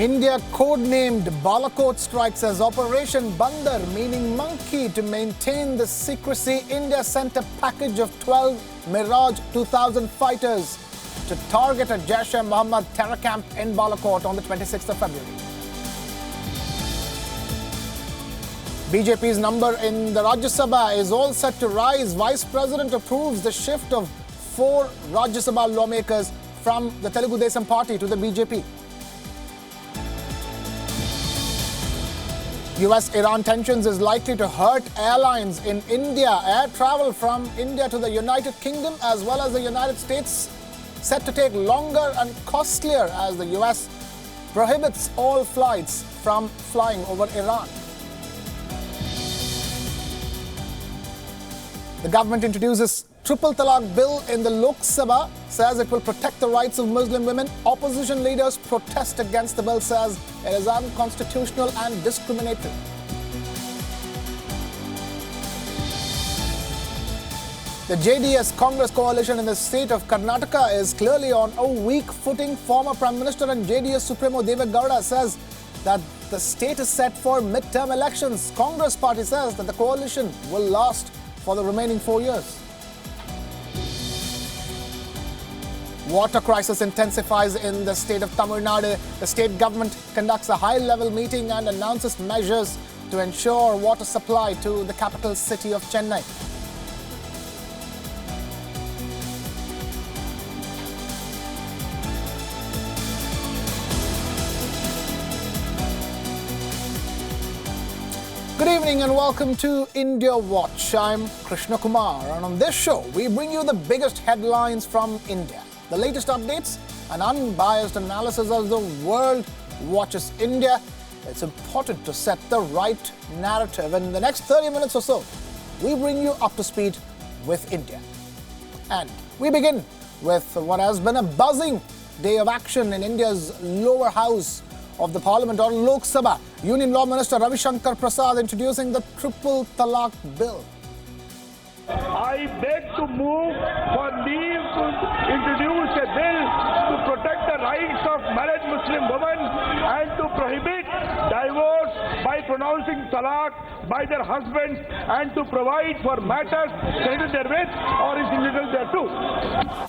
India codenamed Balakot strikes as Operation Bandar, meaning monkey, to maintain the secrecy. India sent a package of 12 Mirage 2000 fighters to target a Jaish-e-Mohammed terror camp in Balakot on the 26th of February. BJP's number in the Rajya Sabha is all set to rise. Vice President approves the shift of 4 Rajya Sabha lawmakers from the Telugu Desam party to the BJP. US-Iran tensions is likely to hurt airlines in India. Air travel from India to the United Kingdom as well as the United States set to take longer and costlier as the US prohibits all flights from flying over Iran. The government introduces Triple Talaq bill in the Lok Sabha, says it will protect the rights of Muslim women. Opposition leaders protest against the bill, says it is unconstitutional and discriminatory. The JDS Congress coalition in the state of Karnataka is clearly on a weak footing. Former Prime Minister and JDS Supremo Deve Gowda says that the state is set for midterm elections. Congress party says that the coalition will last for the remaining 4 years. Water crisis intensifies in the state of Tamil Nadu. The state government conducts a high-level meeting and announces measures to ensure water supply to the capital city of Chennai. Good evening and welcome to India Watch. I'm Krishna Kumar, and on this show we bring you the biggest headlines from India, the latest updates, and unbiased analysis as the world watches India. It's important to set the right narrative. In the next 30 minutes or so, we bring you up to speed with India. And we begin with what has been a buzzing day of action in India's lower house of the Parliament, or Lok Sabha. Union Law Minister Ravi Shankar Prasad introducing the Triple Talaq bill. I beg to move for leave to introduce a bill to protect the rights of married Muslim women and to prohibit divorce by pronouncing talaq by their husbands and to provide for matters related therewith or is illegal thereto.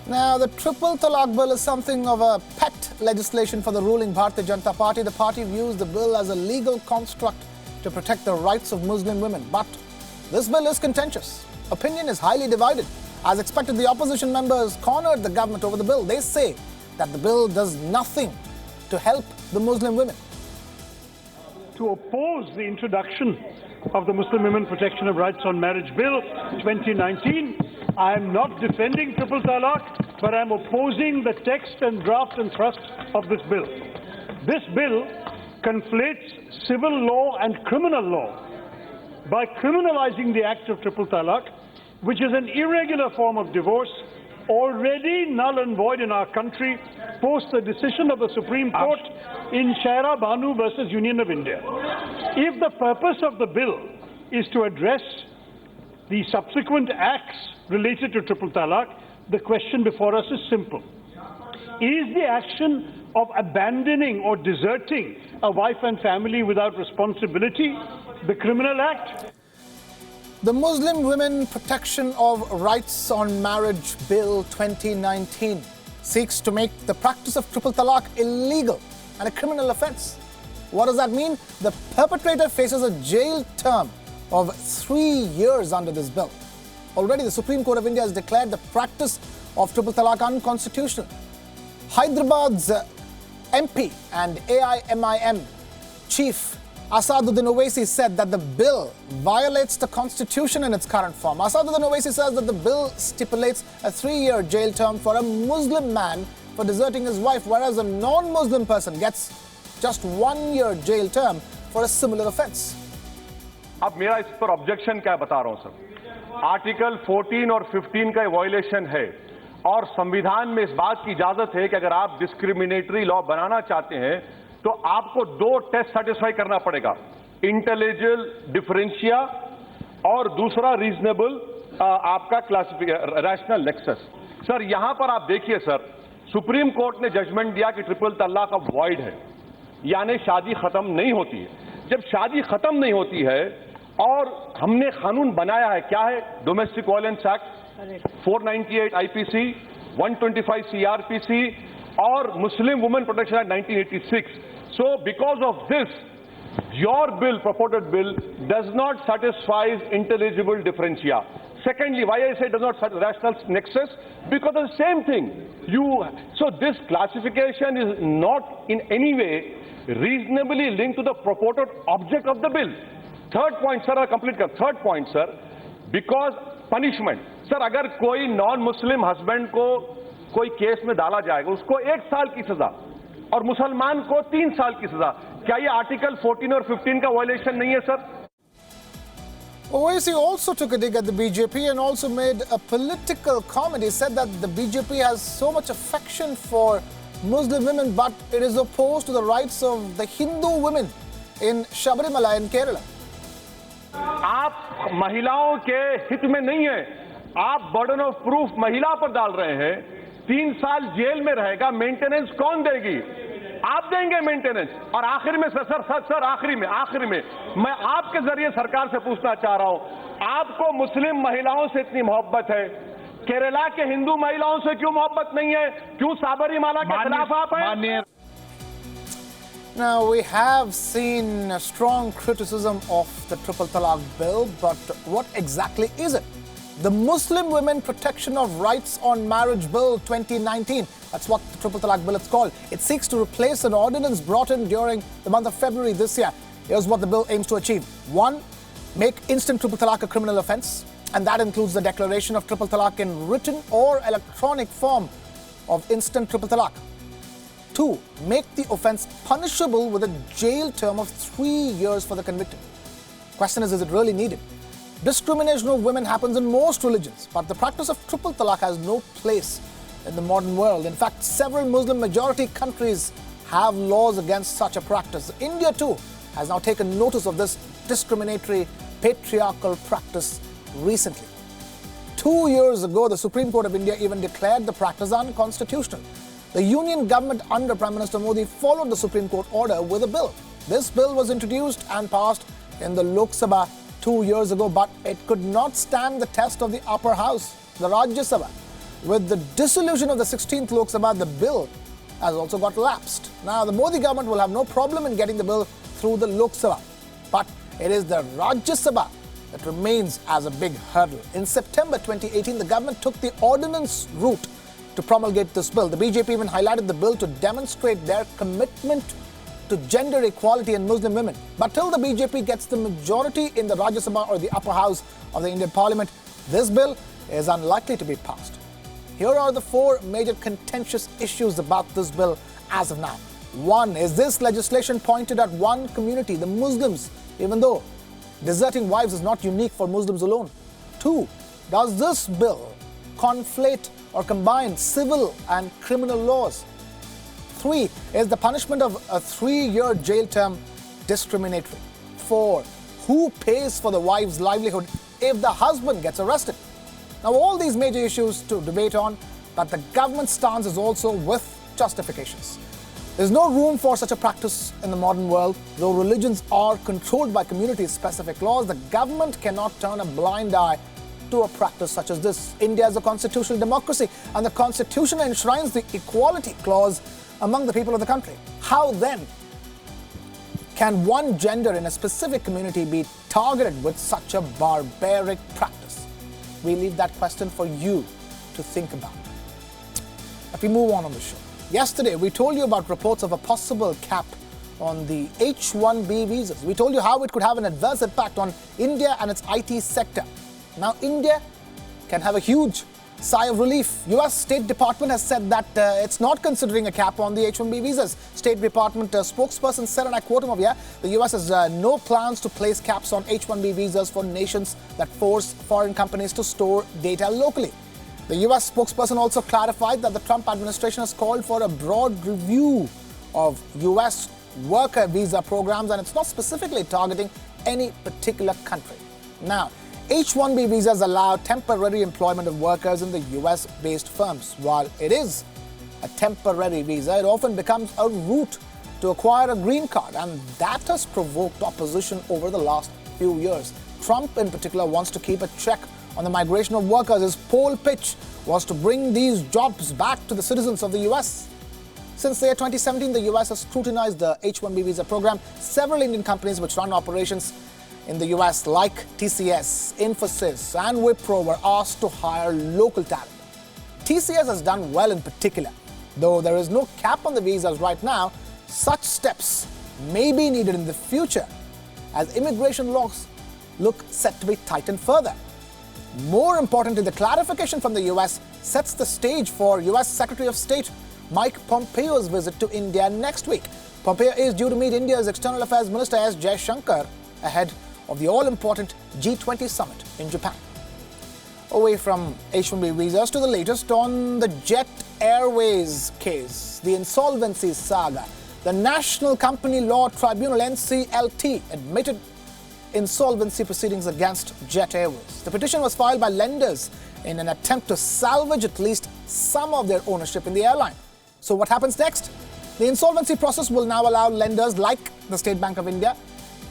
Now, the Triple Talaq bill is something of a pet legislation for the ruling Bharatiya Janata Party. The party views the bill as a legal construct to protect the rights of Muslim women. But this bill is contentious. Opinion is highly divided. As expected, the opposition members cornered the government over the bill. They say that the bill does nothing to help the Muslim women. To oppose the introduction of the Muslim Women Protection of Rights on Marriage Bill 2019, I am not defending Triple Talaq, but I am opposing the text and draft and thrust of this bill. This bill conflates civil law and criminal law by criminalizing the act of Triple Talaq, which is an irregular form of divorce, already null and void in our country post the decision of the Supreme Court in Shaira Banu versus Union of India. If the purpose of the bill is to address the subsequent acts related to Triple Talaq, the question before us is simple. Is the action of abandoning or deserting a wife and family without responsibility the criminal act? The Muslim Women Protection of Rights on Marriage Bill 2019 seeks to make the practice of Triple Talaq illegal and a criminal offence. What does that mean? The perpetrator faces a jail term of 3 years under this bill. Already, the Supreme Court of India has declared the practice of Triple Talaq unconstitutional. Hyderabad's MP and AIMIM chief Asaduddin Owaisi said that the bill violates the constitution in its current form. Asaduddin Owaisi says that the bill stipulates a 3-year jail term for a Muslim man for deserting his wife, whereas a non-Muslim person gets just 1-year jail term for a similar offence. अब मेरा इस पर objection क्या बता रहा हूं sir, article 14 और 15 का वायलेशन है और संविधान में इस बात की इजाजत है कि अगर आप डिस्क्रिमिनेटरी लॉ बनाना चाहते हैं तो आपको 2 टेस्ट सेटिस्फाई करना पड़ेगा, इंटेलिजिबल डिफरेंशिया और दूसरा रीजनेबल आपका रैशनल नेक्सस। सर यहां पर आप देखिए सर, सुप्रीम कोर्ट ने जजमेंट दिया कि ट्रिपल तलाक अब वॉइड है, यानी शादी खत्म नहीं होती है। जब शादी खत्म नहीं होती है और हमने कानून बनाया है, क्या है? Domestic violence act, 498 IPC, 125 CrPC और Muslim women protection act 1986. So because of this, your bill, purported bill, does not satisfy intelligible differentia. Secondly, why I say does not satisfy rational nexus? Because of the same thing. So this classification is not in any way reasonably linked to the purported object of the bill. Third point, sir, I complete. Third point, sir, because punishment. Sir, अगर कोई non-Muslim husband को कोई case में डाला जाएगा, उसको 1 साल की सजा और मुसलमान को 3 साल की सजा, क्या ये आर्टिकल 14 और 15 का वायलेशन नहीं है, sir? Owaisi also took a dig at the BJP and also made a political comment. He said that the BJP has so much affection for Muslim women, but it is opposed to the rights of the Hindu women in Sabarimala in Kerala. आप महिलाओं के हित में नहीं है, आप burden of proof महिला पर डाल रहे हैं। 3 साल जेल में रहेगा, मेंटेनेंस कौन देगी? आप देंगे मेंटेनेंस। और आखिर में सर आखिरी में मैं आपके जरिए सरकार से पूछना चाह रहा हूं, आपको मुस्लिम महिलाओं से इतनी मोहब्बत है, केरला के हिंदू महिलाओं से क्यों मोहब्बत नहीं है? क्यों साबरीमाला के खिलाफ आप हैं? Now, we have seen a strong criticism of the Triple Talaq bill, but what exactly is it? The Muslim Women Protection of Rights on Marriage Bill 2019. That's what the Triple Talaq bill is called. It seeks to replace an ordinance brought in during the month of February this year. Here's what the bill aims to achieve. 1. Make instant Triple Talaq a criminal offence, and that includes the declaration of Triple Talaq in written or electronic form of instant Triple Talaq. 2. Make the offence punishable with a jail term of 3 years for the convicted. Question is it really needed? Discrimination of women happens in most religions, but the practice of Triple Talaq has no place in the modern world. In fact, several Muslim majority countries have laws against such a practice. India too has now taken notice of this discriminatory patriarchal practice recently. 2 years ago, the Supreme Court of India even declared the practice unconstitutional. The Union government under Prime Minister Modi followed the Supreme Court order with a bill. This bill was introduced and passed in the Lok Sabha 2 years ago, but it could not stand the test of the upper house, the Rajya Sabha. With the dissolution of the 16th Lok Sabha, the bill has also got lapsed. Now, the Modi government will have no problem in getting the bill through the Lok Sabha, but it is the Rajya Sabha that remains as a big hurdle. In September 2018, the government took the ordinance route to promulgate this bill. The BJP even highlighted the bill to demonstrate their commitment to gender equality in Muslim women. But till the BJP gets the majority in the Rajya Sabha or the upper house of the Indian Parliament, this bill is unlikely to be passed. Here are the 4 major contentious issues about this bill as of now. 1. Is this legislation pointed at one community, the Muslims, even though deserting wives is not unique for Muslims alone? 2. Does this bill conflate or combine civil and criminal laws? 3. Is the punishment of a 3-year jail term discriminatory? 4. Who pays for the wife's livelihood if the husband gets arrested? Now, all these major issues to debate on, but the government's stance is also with justifications. There's no room for such a practice in the modern world. Though religions are controlled by community-specific laws, the government cannot turn a blind eye to a practice such as this. India is a constitutional democracy, and the Constitution enshrines the equality clause among the people of the country. How then can one gender in a specific community be targeted with such a barbaric practice? We leave that question for you to think about. If we move on the show. Yesterday, we told you about reports of a possible cap on the H-1B visas. We told you how it could have an adverse impact on India and its IT sector. Now, India can have a huge sigh of relief. US State Department has said that it's not considering a cap on the H-1B visas. State Department spokesperson said, and I quote him over here, the US has no plans to place caps on H-1B visas for nations that force foreign companies to store data locally. The US spokesperson also clarified that the Trump administration has called for a broad review of US worker visa programs, and it's not specifically targeting any particular country. Now, H-1B visas allow temporary employment of workers in the US-based firms. While it is a temporary visa, it often becomes a route to acquire a green card, and that has provoked opposition over the last few years. Trump in particular wants to keep a check on the migration of workers. His poll pitch was to bring these jobs back to the citizens of the US. Since the year 2017, the US has scrutinized the H-1B visa program. Several Indian companies which run operations in the US, like TCS, Infosys and Wipro, were asked to hire local talent. TCS has done well in particular. Though there is no cap on the visas right now, such steps may be needed in the future as immigration laws look set to be tightened further. More importantly, the clarification from the US sets the stage for US Secretary of State Mike Pompeo's visit to India next week. Pompeo is due to meet India's External Affairs Minister S. Jaishankar ahead of the all-important G20 summit in Japan. Away from H-1B visas to the latest on the Jet Airways case, the insolvency saga. The National Company Law Tribunal, NCLT, admitted insolvency proceedings against Jet Airways. The petition was filed by lenders in an attempt to salvage at least some of their ownership in the airline. So what happens next? The insolvency process will now allow lenders like the State Bank of India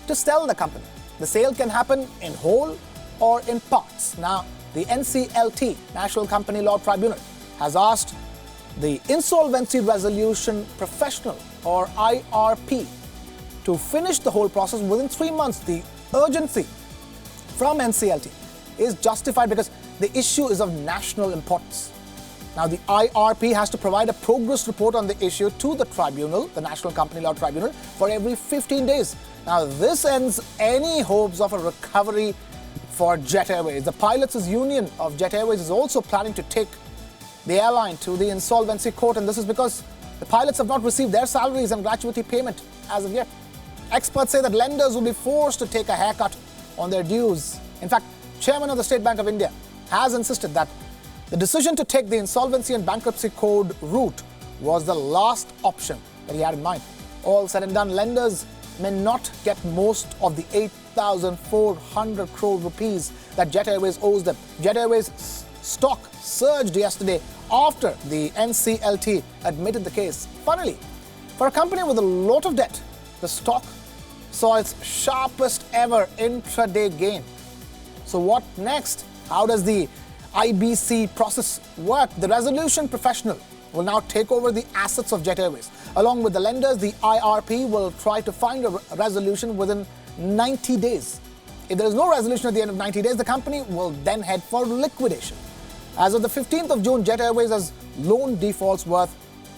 to sell the company. The sale can happen in whole or in parts. Now, the NCLT, National Company Law Tribunal, has asked the Insolvency Resolution Professional, or IRP, to finish the whole process within 3 months. The urgency from NCLT is justified because the issue is of national importance. Now, the IRP has to provide a progress report on the issue to the tribunal, the National Company Law Tribunal, for every 15 days. Now, this ends any hopes of a recovery for Jet Airways. The Pilots' Union of Jet Airways is also planning to take the airline to the insolvency court, and this is because the pilots have not received their salaries and gratuity payment as of yet. Experts say that lenders will be forced to take a haircut on their dues. In fact, Chairman of the State Bank of India has insisted that the decision to take the insolvency and bankruptcy code route was the last option that he had in mind. All said and done, lenders may not get most of the 8,400 crore rupees that Jet Airways owes them. Jet Airways' stock surged yesterday after the NCLT admitted the case. Funnily, for a company with a lot of debt, the stock saw its sharpest ever intraday gain. So what next? How does the IBC process work? The resolution professional will now take over the assets of Jet Airways. Along with the lenders, the IRP will try to find a resolution within 90 days. If there is no resolution at the end of 90 days, the company will then head for liquidation. As of the 15th of June, Jet Airways has loan defaults worth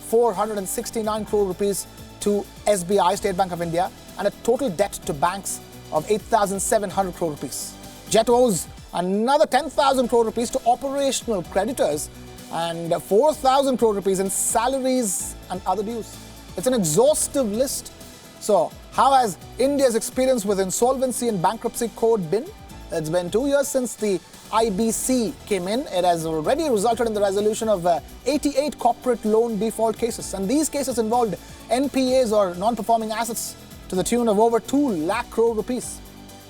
469 crore rupees to SBI, State Bank of India, and a total debt to banks of 8,700 crore rupees. Jet owes another 10,000 crore rupees to operational creditors and 4,000 crore rupees in salaries and other dues. It's an exhaustive list. So, how has India's experience with insolvency and bankruptcy code been? It's been 2 years since the IBC came in. It has already resulted in the resolution of 88 corporate loan default cases. And these cases involved NPAs or non-performing assets to the tune of over 2 lakh crore rupees.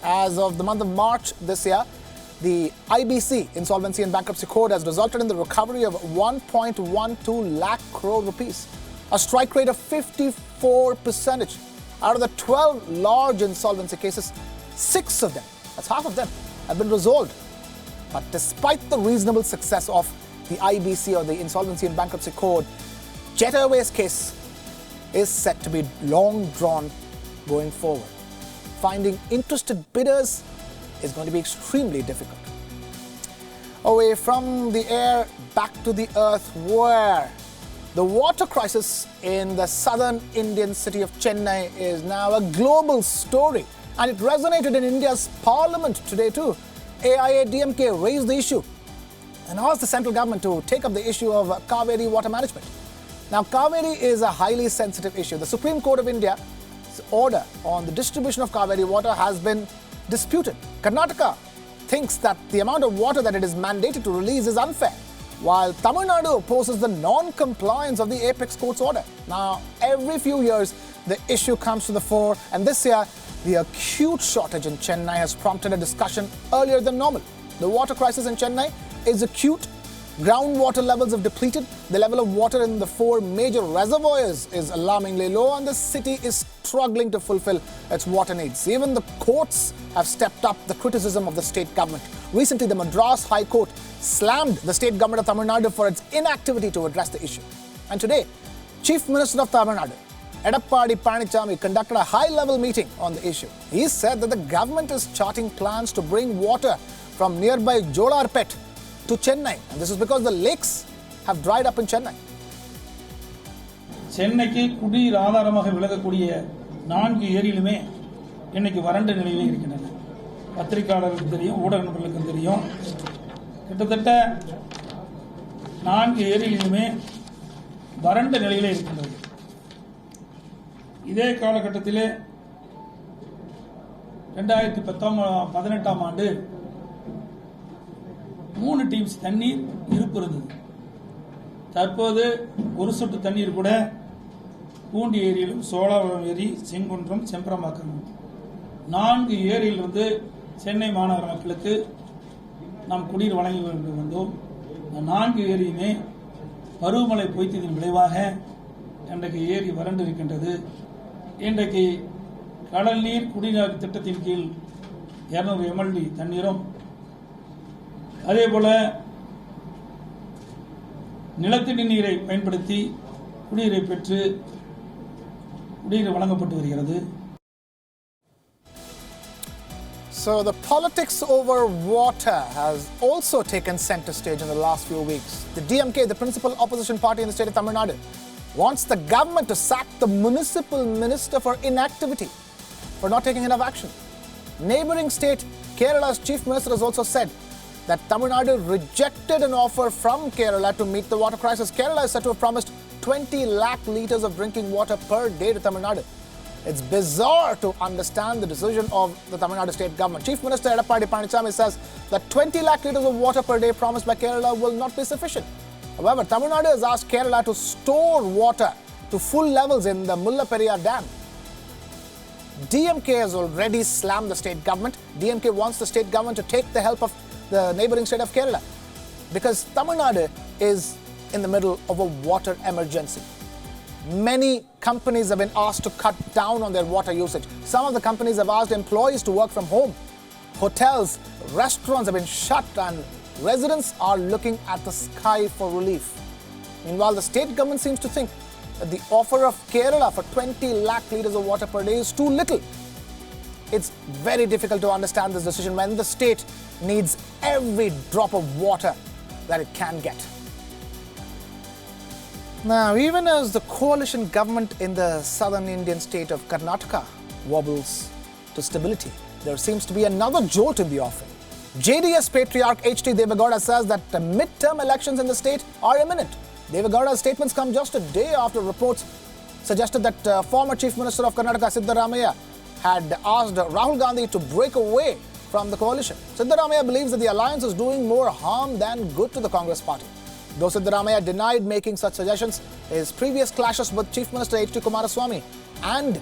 As of the month of March this year, the IBC, Insolvency and Bankruptcy Code, has resulted in the recovery of 1.12 lakh crore rupees, a strike rate of 54%. Out of the 12 large insolvency cases, 6 of them, that's half of them, have been resolved. But despite the reasonable success of the IBC, or the Insolvency and Bankruptcy Code, Jet Airways' case is set to be long drawn going forward. Finding interested bidders is going to be extremely difficult. Away from the air, back to the earth, where the water crisis in the southern Indian city of Chennai is now a global story, and it resonated in India's parliament today too. AIADMK raised the issue and asked the central government to take up the issue of Kaveri water management. Now, Kaveri is a highly sensitive issue. The Supreme Court of India's order on the distribution of Kaveri water has been disputed. Karnataka thinks that the amount of water that it is mandated to release is unfair, while Tamil Nadu opposes the non-compliance of the apex court's order. Now, every few years, the issue comes to the fore, and this year, the acute shortage in Chennai has prompted a discussion earlier than normal. The water crisis in Chennai is acute Groundwater levels have depleted. The level of water in the 4 major reservoirs is alarmingly low, and the city is struggling to fulfill its water needs. Even the courts have stepped up the criticism of the state government. Recently, the Madras High Court slammed the state government of Tamil Nadu for its inactivity to address the issue. And today, Chief Minister of Tamil Nadu, Edappadi Panichami, conducted a high-level meeting on the issue. He said that the government is charting plans to bring water from nearby Jolarpet to Chennai, and this is because the lakes have dried up in Chennai. சென்னைக்கு குடிநீர் ஆதாரமாக விளங்கக்கூடிய 4 ஏரியிலுமே இன்னைக்கு வறண்ட நிலையிலே இருக்கின்றன. பத்திரிகையாளர்களுக்கு தெரியும், ஊடக நண்பர்களுக்கு தெரியும். கிட்டத்தட்ட 4 ஏரியிலுமே வறண்ட நிலையிலே இருக்கின்றது. இதே காலகட்டத்திலே 2018ஆம் ஆண்டு 3 டீம்ஸ் தண்ணீர் இருப்பு இருந்தது. தற்போது ஒரு சொட்டு தண்ணீர் கூட பூண்டி ஏரியிலும், சோழாவரம் ஏரி, செங்குன்றம், செம்பரம்பாக்கம் 4 ஏரியிலிருந்து சென்னை மாநகர மக்களுக்கு நாம் குடிநீர் வழங்கி வந்தோம். இந்த 4 ஏரியுமே பருவமழை பொய்த்ததின் விளைவாக இன்றைக்கு ஏரி வறண்டு இருக்கின்றது. இன்றைக்கு கடல் நீர் குடிநீர் திட்டத்தின் கீழ் 200 MLD தண்ணீரும், அதேபோல நிலத்தடி நீரை பயன்படுத்தி குடிநீரை பெற்று குடிநீர் வழங்கப்பட்டு வருகிறது. So the politics over water has also taken center stage in the last few weeks. The DMK, the principal opposition party in the state of Tamil Nadu, wants the government to sack the municipal minister for inactivity, for not taking enough action. Neighbouring state Kerala's chief minister has also said that Tamil Nadu rejected an offer from Kerala to meet the water crisis. Kerala is said to have promised 20 lakh litres of drinking water per day to Tamil Nadu. It's bizarre to understand the decision of the Tamil Nadu state government. Chief Minister Edappadi Panichami says that 20 lakh litres of water per day promised by Kerala will not be sufficient. However, Tamil Nadu has asked Kerala to store water to full levels in the Mullaperiyar Dam. DMK has already slammed the state government. DMK wants the state government to take the help of the neighbouring state of Kerala, because Tamil Nadu is in the middle of a water emergency. Many companies have been asked to cut down on their water usage. Some of the companies have asked employees to work from home. Hotels, restaurants have been shut, and residents are looking at the sky for relief. Meanwhile, the state government seems to think that the offer of Kerala for 20 lakh litres of water per day is too little. It's very difficult to understand this decision when the state needs every drop of water that it can get. Now, even as the coalition government in the southern Indian state of Karnataka wobbles to stability, there seems to be another jolt in the offing. JDS patriarch H.D. Devagowda says that the mid-term elections in the state are imminent. Devagowda's statements come just a day after reports suggested that former Chief Minister of Karnataka, Siddaramaiah, had asked Rahul Gandhi to break away from the coalition. Siddaramaiah believes that the alliance is doing more harm than good to the Congress party. Though Siddaramaiah denied making such suggestions, his previous clashes with Chief Minister H.D. Kumaraswamy and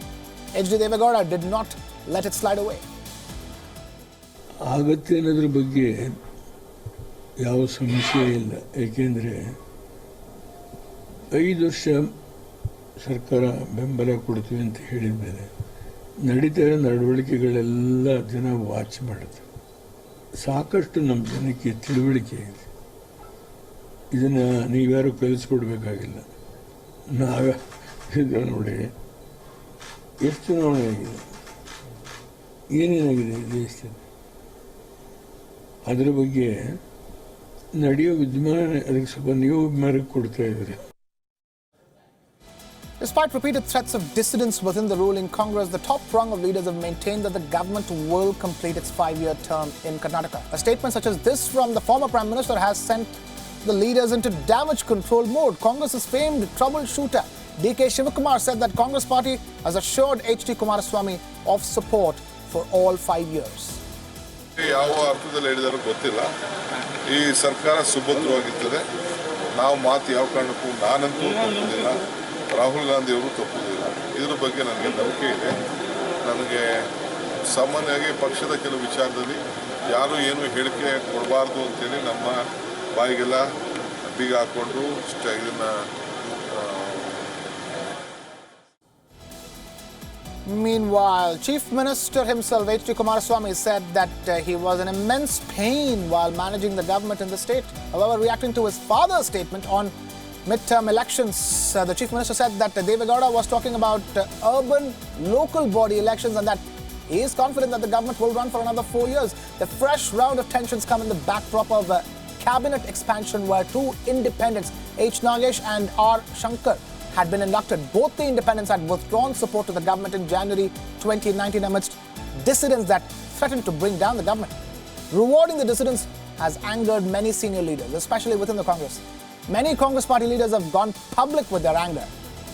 H.D. Devagowda did not let it slide away. ಆಗತ್ತೆ ಅನ್ನೋದ್ರ ಬಗ್ಗೆ ಯಾವ ಸಮಸ್ಯೆ ಇಲ್ಲ. ಏಕೆಂದರೆ 5 ವರ್ಷ ಸರ್ಕಾರ ಬೆಂಬಲ ಕೊಡ್ತೀವಿ ಅಂತ ಹೇಳಿದ ಮೇಲೆ ನಡೀತಾ ಇರೋ ನಡವಳಿಕೆಗಳೆಲ್ಲ ಜನ ವಾಚ್ ಮಾಡುತ್ತೆ. ಸಾಕಷ್ಟು ನಮ್ಮ ಜನಕ್ಕೆ ತಿಳುವಳಿಕೆ ಇದೆ. ಇದನ್ನು ನೀವ್ಯಾರು ಕಲಿಸ್ಕೊಡ್ಬೇಕಾಗಿಲ್ಲ. ನಾವೇ ನೋಡಿ ಎಷ್ಟು ಚುನಾವಣೆ ಆಗಿದೆ, ಏನೇನಾಗಿದೆ ದೇಶದಲ್ಲಿ, ಅದರ ಬಗ್ಗೆ ನಡೆಯೋ ವಿದ್ಯಮಾನ ಅದಕ್ಕೆ ಸ್ವಲ್ಪ ನೀವು ಮೆರುಗು ಕೊಡ್ತಾ ಇದ್ದೀರಿ. Despite repeated threats of dissidents within the ruling Congress, the top rung of leaders have maintained that the government will complete its 5-year term in Karnataka. A statement such as this from the former Prime Minister has sent the leaders into damage control mode. Congress's famed troubleshooter D.K. Shivakumar said that Congress party has assured H.D. Kumaraswamy of support for all 5 years. ಯಾವ ಅರ್ಥದಲ್ಲಿ ಹೇಳಿದಾರೋ ಗೊತ್ತಿಲ್ಲ. ಈ ಸರ್ಕಾರ ಸುಭದ್ರವಾಗಿರ್ತದೆ. ನಾವು ಮಾತು ಯಾವ ಕಾರಣಕ್ಕೂ ನಾನಂತೂ ತಪ್ಪುವುದಿಲ್ಲ, ರಾಹುಲ್ ಗಾಂಧಿ ಅವರು ತಪ್ಪುವುದಿಲ್ಲ. ಇದ್ರ ಬಗ್ಗೆ ನನಗೆ ನಂಬಿಕೆ ಇದೆ. ನನಗೆ ಸಾಮಾನ್ಯವಾಗಿ ಪಕ್ಷದ ಕೆಲವು ವಿಚಾರದಲ್ಲಿ ಯಾರು ಏನು ಹೇಳಿಕೆ ಕೊಡಬಾರ್ದು ಅಂತೇಳಿ ನಮ್ಮ ಬಾಯಿಗೆಲ್ಲ ಬೀಗ ಹಾಕೊಂಡು ಇದನ್ನ Meanwhile, Chief Minister himself, H.D. Kumaraswamy, said that he was in immense pain while managing the government in the state. However, reacting to his father's statement on midterm elections, the Chief Minister said that Deve Gowda was talking about urban local body elections and that he is confident that the government will run for another 4 years. The fresh round of tensions come in the backdrop of cabinet expansion where two independents, H. Nagesh and R. Shankar, had been inducted. Both the independents had withdrawn support to the government in January 2019 amidst dissidents that threatened to bring down the government. Rewarding the dissidents has angered many senior leaders, especially within the Congress. Many Congress party leaders have gone public with their anger.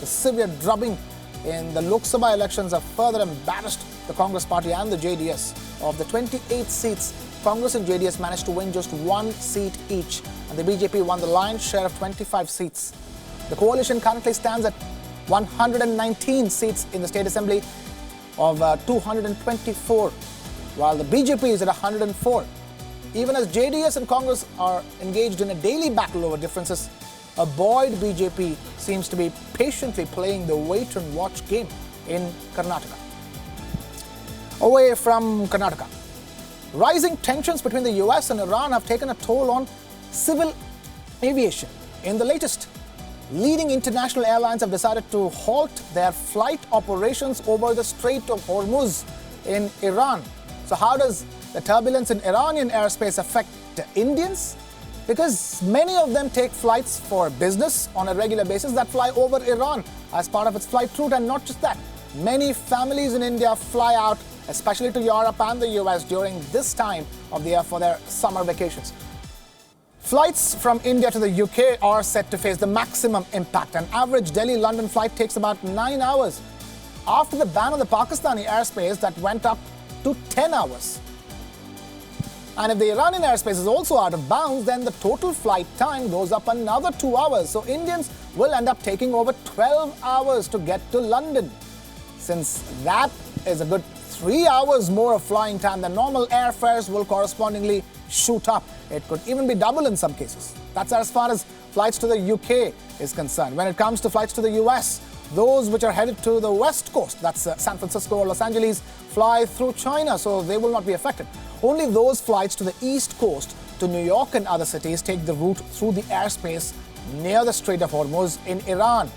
The severe drubbing in the Lok Sabha elections have further embarrassed the Congress party and the JDS. Of the 28 seats, Congress and JDS managed to win just one seat each, and the BJP won the lion's share of 25 seats. The coalition currently stands at 119 seats in the State Assembly of 224, while the BJP is at 104. Even as JDS and Congress are engaged in a daily battle over differences, a buoyed BJP seems to be patiently playing the wait-and-watch game in Karnataka. Away from Karnataka, rising tensions between the US and Iran have taken a toll on civil aviation. In the latest, leading international airlines have decided to halt their flight operations over the Strait of Hormuz in Iran. So how does the turbulence in Iranian airspace affect Indians? Because many of them take flights for business on a regular basis that fly over Iran as part of its flight route, and not just that. Many families in India fly out, especially to Europe and the US during this time of the year for their summer vacations. Flights from India to the UK are set to face the maximum impact. An average Delhi-London flight takes about 9 hours after the ban on the Pakistani airspace that went up to 10 hours. And if the Iranian airspace is also out of bounds, then the total flight time goes up another 2 hours. So Indians will end up taking over 12 hours to get to London. Since that is a good 3 hours more of flying time, then normal airfares will correspondingly shoot up. It could even be double in some cases. That's as far as flights to the UK is concerned. When it comes to flights to the US, those which are headed to the West Coast, that's San Francisco or Los Angeles, fly through China, so they will not be affected. Only those flights to the East Coast, to New York and other cities, take the route through the airspace near the Strait of Hormuz in Iran.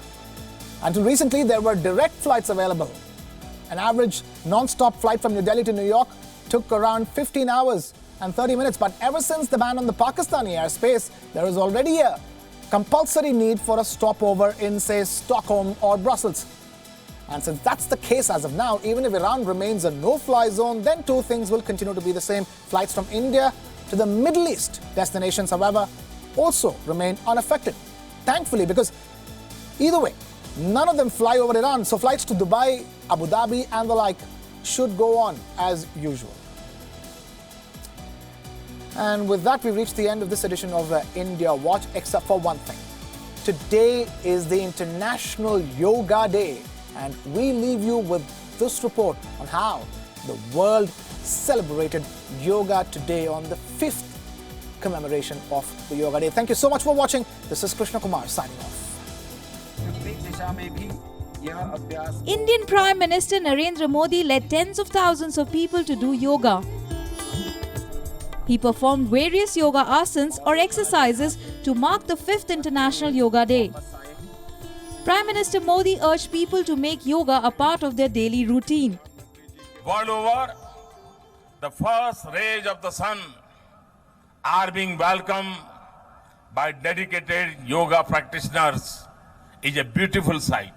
Until recently, there were direct flights available. An average non-stop flight from New Delhi to New York took around 15 hours and 30 minutes. But ever since the ban on the Pakistani airspace, there is already a compulsory need for a stopover in, say, Stockholm or Brussels. And since that's the case as of now, even if Iran remains a no-fly zone, then two things will continue to be the same. Flights from India to the Middle East destinations, however, also remain unaffected. Thankfully, because either way, none of them fly over Iran. So flights to Dubai, Abu Dhabi and the like should go on as usual. And with that, we've reached the end of this edition of India Watch, except for one thing. Today is the International Yoga Day, and we leave you with this report on how the world celebrated yoga today on the 5th commemoration of the Yoga Day. Thank you so much for watching. This is Krishna Kumar signing off. Indian Prime Minister Narendra Modi led tens of thousands of people to do yoga. He performed various yoga asanas or exercises to mark the 5th International Yoga Day. Prime Minister Modi urged people to make yoga a part of their daily routine. World over, the first rays of the sun are being welcomed by dedicated yoga practitioners. Is a beautiful sight.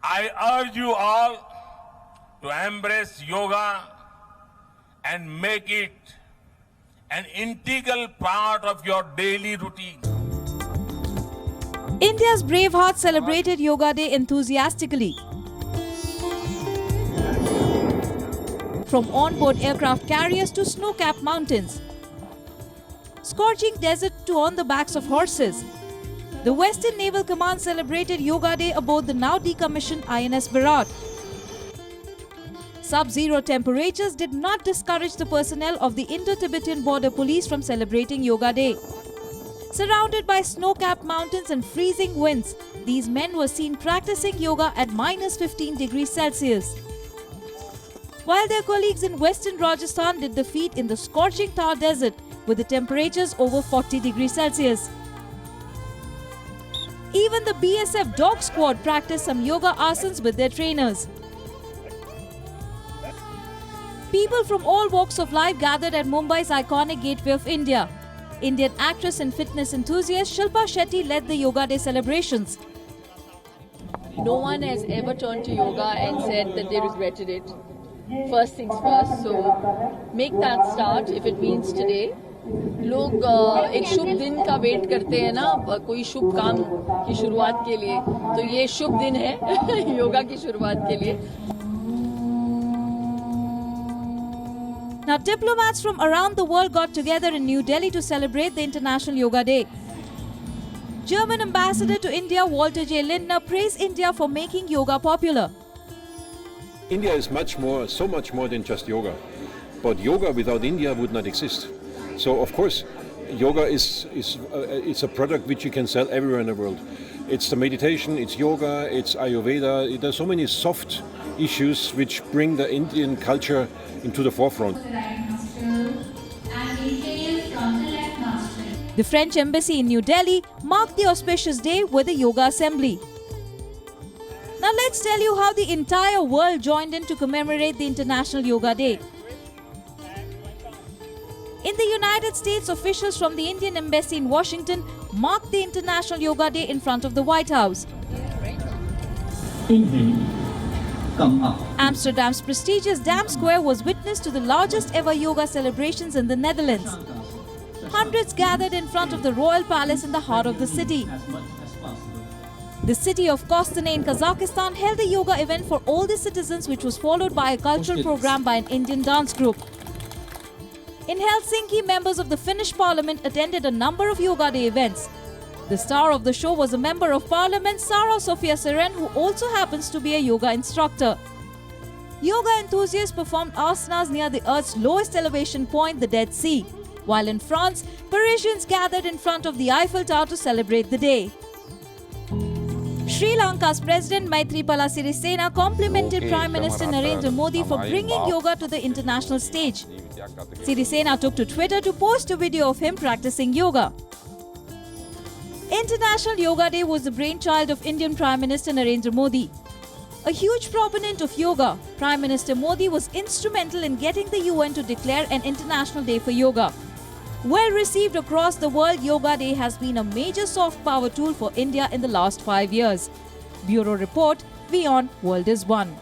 I urge you all to embrace yoga and make it an integral part of your daily routine. India's brave hearts celebrated Yoga Day enthusiastically. From onboard aircraft carriers to snow-capped mountains, scorching desert to on the backs of horses, the Western Naval Command celebrated Yoga Day aboard the now decommissioned INS Virat. Sub-zero temperatures did not discourage the personnel of the Indo-Tibetan Border Police from celebrating Yoga Day. Surrounded by snow-capped mountains and freezing winds, these men were seen practicing yoga at -15 degrees Celsius. While their colleagues in western Rajasthan did the feat in the scorching Thar desert with the temperatures over 40 degrees Celsius. Even the BSF dog squad practiced some yoga asanas with their trainers. People from all walks of life gathered at Mumbai's iconic Gateway of India. Indian actress and fitness enthusiast Shilpa Shetty led the Yoga Day celebrations. No one has ever turned to yoga and said that they regretted it. First things first, so make that start if it means today. लोग एक शुभ दिन का wait करते हैं ना, कोई शुभ काम की शुरुआत के लिए, तो ये शुभ दिन है योगा की शुरुआत के लिए. Now, diplomats from around the world got together in New Delhi to celebrate the International Yoga Day. German ambassador to India Walter J. Lindner praised India for making yoga popular. India is so much more than just yoga. But yoga without India would not exist. So, of course, yoga it's a product which you can sell everywhere in the world. It's the meditation, it's yoga, it's Ayurveda. There's so many soft issues which bring the Indian culture into the forefront. The French embassy in New Delhi marked the auspicious day with a yoga assembly. Now let's tell you how the entire world joined in to commemorate the International Yoga Day. In the United States, officials from the Indian Embassy in Washington marked the International Yoga Day in front of the White House. Amsterdam's prestigious Dam Square was witness to the largest ever yoga celebrations in the Netherlands. Hundreds gathered in front of the Royal Palace in the heart of the city. The city of Kostane in Kazakhstan held a yoga event for all the citizens, which was followed by a cultural program by an Indian dance group. In Helsinki, members of the Finnish parliament attended a number of Yoga Day events. The star of the show was a member of parliament, Sara Sofia Seren, who also happens to be a yoga instructor. Yoga enthusiasts performed asanas near the Earth's lowest elevation point, the Dead Sea. While in France, Parisians gathered in front of the Eiffel Tower to celebrate the day. Sri Lanka's President Maithripala Sirisena complimented Prime Minister Narendra Modi for bringing yoga to the international stage. Sirisena took to Twitter to post a video of him practicing yoga. International Yoga Day was the brainchild of Indian Prime Minister Narendra Modi. A huge proponent of yoga, Prime Minister Modi was instrumental in getting the UN to declare an International Day for Yoga. Well received across the world, Yoga Day has been a major soft power tool for India in the last 5 years. Bureau Report, Wion, World is One.